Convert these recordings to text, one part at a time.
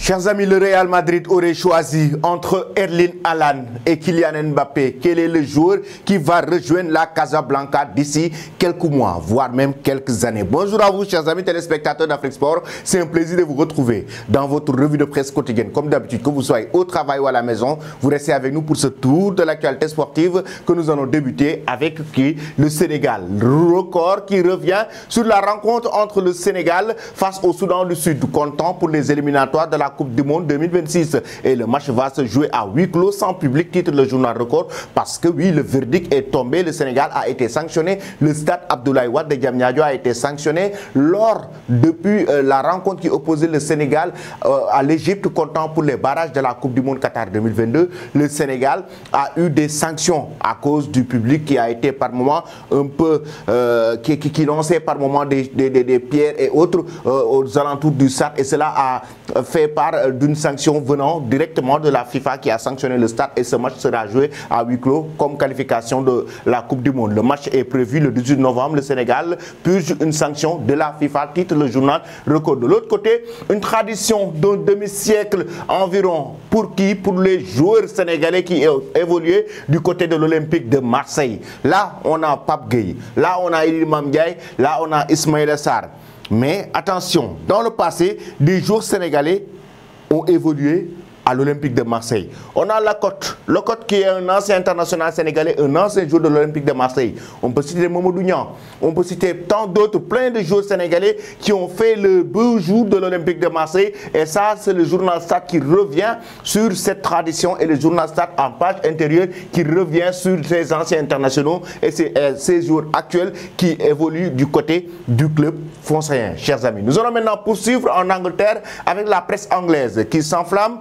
Chers amis, le Real Madrid aurait choisi entre Erling Haaland et Kylian Mbappé. Quel est le joueur qui va rejoindre la Casablanca d'ici quelques mois, voire même quelques années? Bonjour à vous, chers amis téléspectateurs d'Afrique Sport. C'est un plaisir de vous retrouver dans votre revue de presse quotidienne. Comme d'habitude, que vous soyez au travail ou à la maison, vous restez avec nous pour ce tour de l'actualité sportive que nous allons débuter avec le Sénégal. Record qui revient sur la rencontre entre le Sénégal face au Soudan du Sud, comptant pour les éliminatoires de la Coupe du Monde 2026. Et le match va se jouer à huis clos sans public, titre le journal Record, parce que oui, le verdict est tombé. Le Sénégal a été sanctionné. Le stade Abdoulaye Wade de Diamniadio a été sanctionné depuis la rencontre qui opposait le Sénégal à l'Égypte, comptant pour les barrages de la Coupe du Monde Qatar 2022. Le Sénégal a eu des sanctions à cause du public qui a été par moment un peu qui lançait par moment des pierres et autres aux alentours du stade, et cela a fait part d'une sanction venant directement de la FIFA qui a sanctionné le stade, et ce match sera joué à huis clos comme qualification de la Coupe du Monde. Le match est prévu le 18 novembre. Le Sénégal purge une sanction de la FIFA, titre le journal Record. De l'autre côté, une tradition d'un demi-siècle environ. Pour qui? Pour les joueurs sénégalais qui ont évolué du côté de l'Olympique de Marseille. Là, on a Pape Gueye, là on a Iliman Ndiaye, là on a Ismaïla Sarr. Mais attention, dans le passé, des joueurs sénégalais ont évolué à l'Olympique de Marseille. On a Locotte qui est un ancien international sénégalais, un ancien joueur de l'Olympique de Marseille. On peut citer Mamadou Niang, on peut citer tant d'autres, plein de joueurs sénégalais qui ont fait le beau jour de l'Olympique de Marseille. Et ça, c'est le journal Stade qui revient sur cette tradition, et le journal Stade en page intérieure qui revient sur ces anciens internationaux et ces joueurs actuels qui évoluent du côté du club français. Chers amis, nous allons maintenant poursuivre en Angleterre avec la presse anglaise qui s'enflamme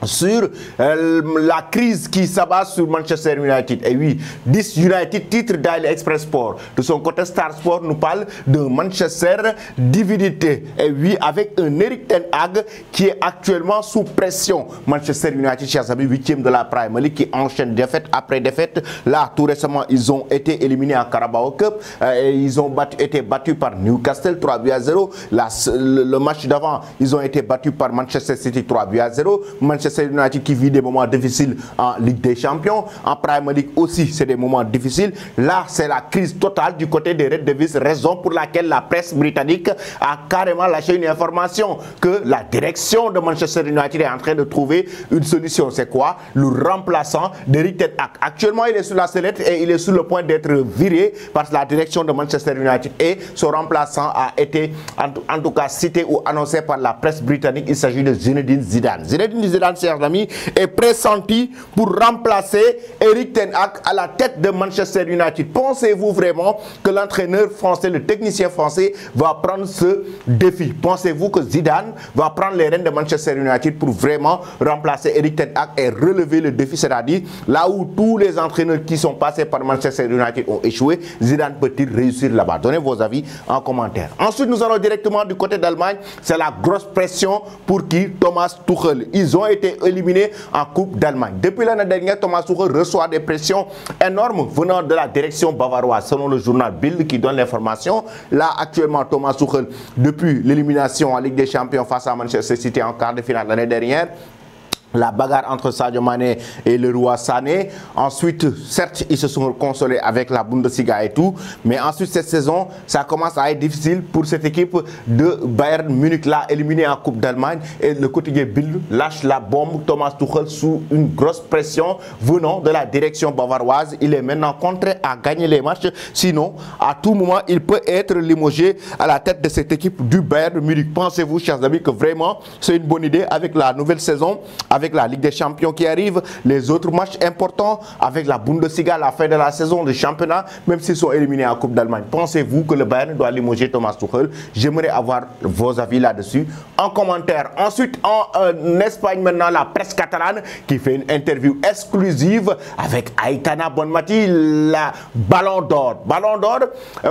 sur la crise qui s'abat sur Manchester United. Et oui, This United, titre Daily Express Sport. De son côté, Star Sport nous parle de Manchester dividité. Et oui, avec un Erik ten Hag qui est actuellement sous pression. Manchester United, chers amis, 8e de la Premier League, qui enchaîne défaite après défaite. Là, tout récemment, ils ont été éliminés en Carabao Cup. Et ils ont été battus par Newcastle 3-0. Le match d'avant, ils ont été battus par Manchester City 3-0. Manchester United qui vit des moments difficiles en Ligue des Champions, en Premier League aussi c'est des moments difficiles. Là c'est la crise totale du côté des Red Devils, raison pour laquelle la presse britannique a carrément lâché une information que la direction de Manchester United est en train de trouver une solution. C'est quoi? Le remplaçant d'Erik ten Hag. Actuellement il est sur la sellette et il est sur le point d'être viré par la direction de Manchester United, et son remplaçant a été en tout cas cité ou annoncé par la presse britannique. Il s'agit de Zinedine Zidane. Zinedine Zidane, chers amis, est pressenti pour remplacer Erik ten Hag à la tête de Manchester United. Pensez-vous vraiment que l'entraîneur français, le technicien français, va prendre ce défi? Pensez-vous que Zidane va prendre les rênes de Manchester United pour vraiment remplacer Erik ten Hag et relever le défi? C'est-à-dire, là où tous les entraîneurs qui sont passés par Manchester United ont échoué, Zidane peut-il réussir là-bas? Donnez vos avis en commentaire. Ensuite, nous allons directement du côté d'Allemagne. C'est la grosse pression pour qui? Thomas Tuchel. Ils ont été éliminés en Coupe d'Allemagne. Depuis l'année dernière, Thomas Tuchel reçoit des pressions énormes venant de la direction bavaroise, selon le journal Bild qui donne l'information. Là, actuellement, Thomas Tuchel, depuis l'élimination en Ligue des Champions face à Manchester City en quart de finale l'année dernière, la bagarre entre Sadio Mané et le roi Sané. Ensuite, certes, ils se sont consolés avec la Bundesliga et tout, mais ensuite, cette saison, ça commence à être difficile pour cette équipe de Bayern Munich, là, éliminée en Coupe d'Allemagne. Et le quotidien Bild lâche la bombe. Thomas Tuchel sous une grosse pression venant de la direction bavaroise. Il est maintenant contraint à gagner les matchs. Sinon, à tout moment, il peut être limogé à la tête de cette équipe du Bayern Munich. Pensez-vous, chers amis, que vraiment, c'est une bonne idée avec la nouvelle saison, avec la Ligue des Champions qui arrive, les autres matchs importants, avec la Bundesliga, la fin de la saison, le championnat, même s'ils sont éliminés en Coupe d'Allemagne? Pensez-vous que le Bayern doit limoger Thomas Tuchel? J'aimerais avoir vos avis là-dessus en commentaire. Ensuite, en Espagne maintenant, la presse catalane qui fait une interview exclusive avec Aitana Bonmati, la Ballon d'Or. Ballon d'Or,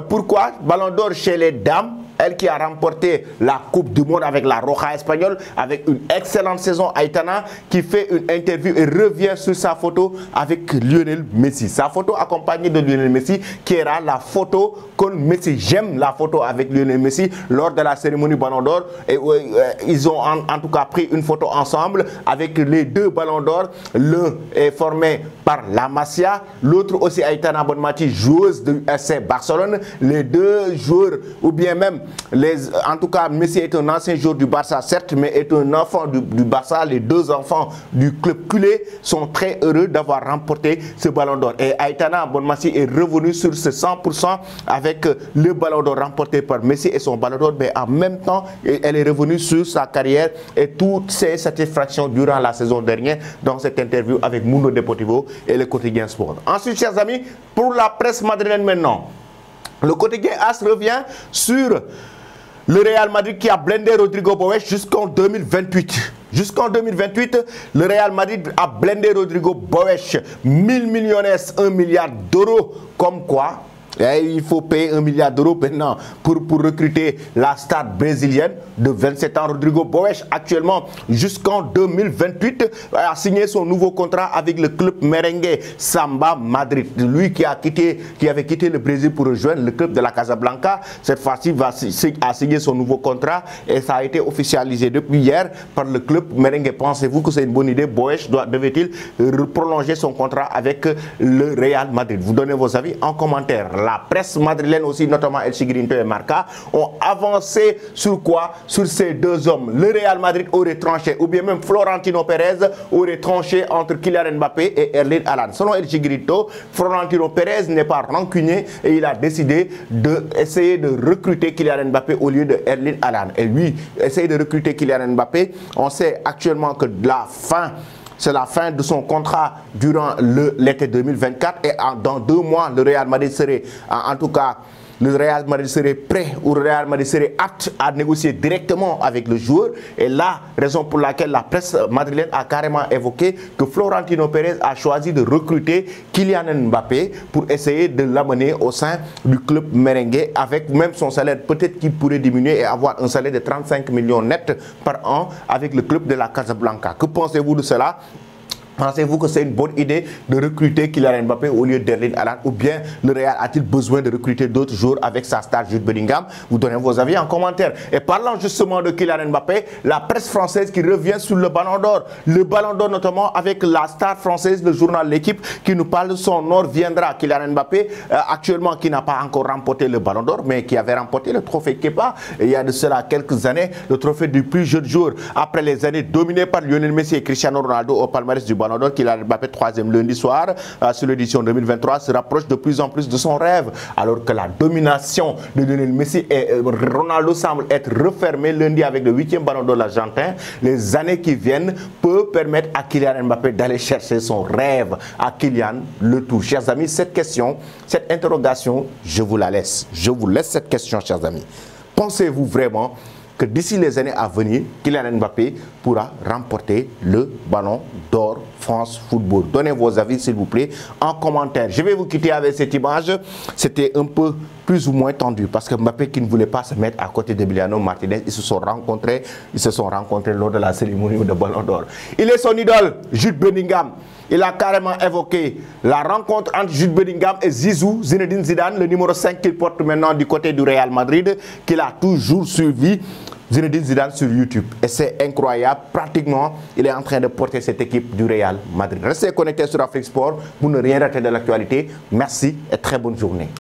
pourquoi? Ballon d'Or chez les dames elle qui a remporté la Coupe du Monde avec la Roja espagnole, avec une excellente saison. Aitana qui fait une interview et revient sur sa photo avec Lionel Messi. Sa photo accompagnée de Lionel Messi qui era la photo qu'on Messi. J'aime la photo avec Lionel Messi lors de la cérémonie Ballon d'Or. Et ils ont en tout cas pris une photo ensemble avec les deux Ballons d'Or. L'un est formé par la Masia, l'autre aussi Aitana Bonmati, joueuse du FC Barcelone. Les deux joueurs, ou bien même, en tout cas, Messi est un ancien joueur du Barça, certes, mais est un enfant du Barça. Les deux enfants du club culé sont très heureux d'avoir remporté ce Ballon d'Or. Et Aitana Bonmati est revenu sur ce 100% avec le Ballon d'Or remporté par Messi et son Ballon d'Or, mais en même temps, elle est revenue sur sa carrière et toutes ses satisfactions durant la saison dernière dans cette interview avec Mundo Deportivo et le quotidien Sport. Ensuite, chers amis, pour la presse madrilène maintenant, le quotidien AS revient sur le Real Madrid qui a blindé Rodrigo Boes jusqu'en 2028. Jusqu'en 2028, le Real Madrid a blindé Rodrigo Boes. 1000 millionnaires, 1 milliard d'euros. Comme quoi, il faut payer 1 milliard d'euros maintenant pour recruter la star brésilienne de 27 ans. Rodrigo Boes, actuellement jusqu'en 2028, a signé son nouveau contrat avec le club merengue Samba Madrid. Lui qui avait quitté le Brésil pour rejoindre le club de la Casablanca, cette fois-ci a signé son nouveau contrat et ça a été officialisé depuis hier par le club merengue. Pensez-vous que c'est une bonne idée? Boes devait-il prolonger son contrat avec le Real Madrid? Vous donnez vos avis en commentaire. La presse madrilène aussi, notamment El Chigrinto et Marca, ont avancé sur quoi? Sur ces deux hommes. Le Real Madrid aurait tranché, ou bien même Florentino Pérez aurait tranché entre Kylian Mbappé et Erling Haaland. Selon El Chigrinto, Florentino Pérez n'est pas rancunier et il a décidé d'essayer de recruter Kylian Mbappé au lieu de Erling Haaland. Et lui, essayer de recruter Kylian Mbappé, on sait actuellement que c'est la fin de son contrat durant l'été 2024 et dans 2 mois, le Real Madrid serait, en tout cas, le Real Madrid serait prêt ou le Real Madrid serait apte à négocier directement avec le joueur. Et la raison pour laquelle la presse madrilène a carrément évoqué que Florentino Pérez a choisi de recruter Kylian Mbappé pour essayer de l'amener au sein du club merengue avec même son salaire peut-être qu'il pourrait diminuer et avoir un salaire de 35 millions net par an avec le club de la Casablanca. Que pensez-vous de cela? Pensez-vous que c'est une bonne idée de recruter Kylian Mbappé au lieu d'Erling Haaland, ou bien le Real a-t-il besoin de recruter d'autres joueurs avec sa star Jude Bellingham? Vous donnez vos avis en commentaire. Et parlant justement de Kylian Mbappé, la presse française qui revient sur le Ballon d'Or. Le Ballon d'Or notamment avec la star française, le journal L'Équipe qui nous parle de son or viendra. Kylian Mbappé, actuellement qui n'a pas encore remporté le Ballon d'Or, mais qui avait remporté le trophée Kepa il y a de cela quelques années, le trophée du plus jeune joueur. Après les années dominées par Lionel Messi et Cristiano Ronaldo au palmarès du Ballon d'Or, Kylian Mbappé, 3e lundi soir sur l'édition 2023, se rapproche de plus en plus de son rêve, alors que la domination de Lionel Messi et Ronaldo semble être refermée lundi avec le 8e Ballon d'Or l'Argentin. Les années qui viennent peuvent permettre à Kylian Mbappé d'aller chercher son rêve. À Kylian le tout. Chers amis, cette question, cette interrogation, je vous la laisse. Je vous laisse cette question, chers amis. Pensez-vous vraiment que d'ici les années à venir, Kylian Mbappé pourra remporter le Ballon d'Or France Football? Donnez vos avis s'il vous plaît en commentaire. Je vais vous quitter avec cette image. C'était un peu plus ou moins tendu parce que Mbappé qui ne voulait pas se mettre à côté de Emiliano Martinez, ils se sont rencontrés lors de la cérémonie de Ballon d'Or. Il est son idole, Jude Bellingham. Il a carrément évoqué la rencontre entre Jude Bellingham et Zizou, Zinedine Zidane, le numéro 5 qu'il porte maintenant du côté du Real Madrid, qu'il a toujours suivi. Zinedine Zidane sur YouTube. Et c'est incroyable. Pratiquement, il est en train de porter cette équipe du Real Madrid. Restez connectés sur Afrique Sport pour ne rien rater de l'actualité. Merci et très bonne journée.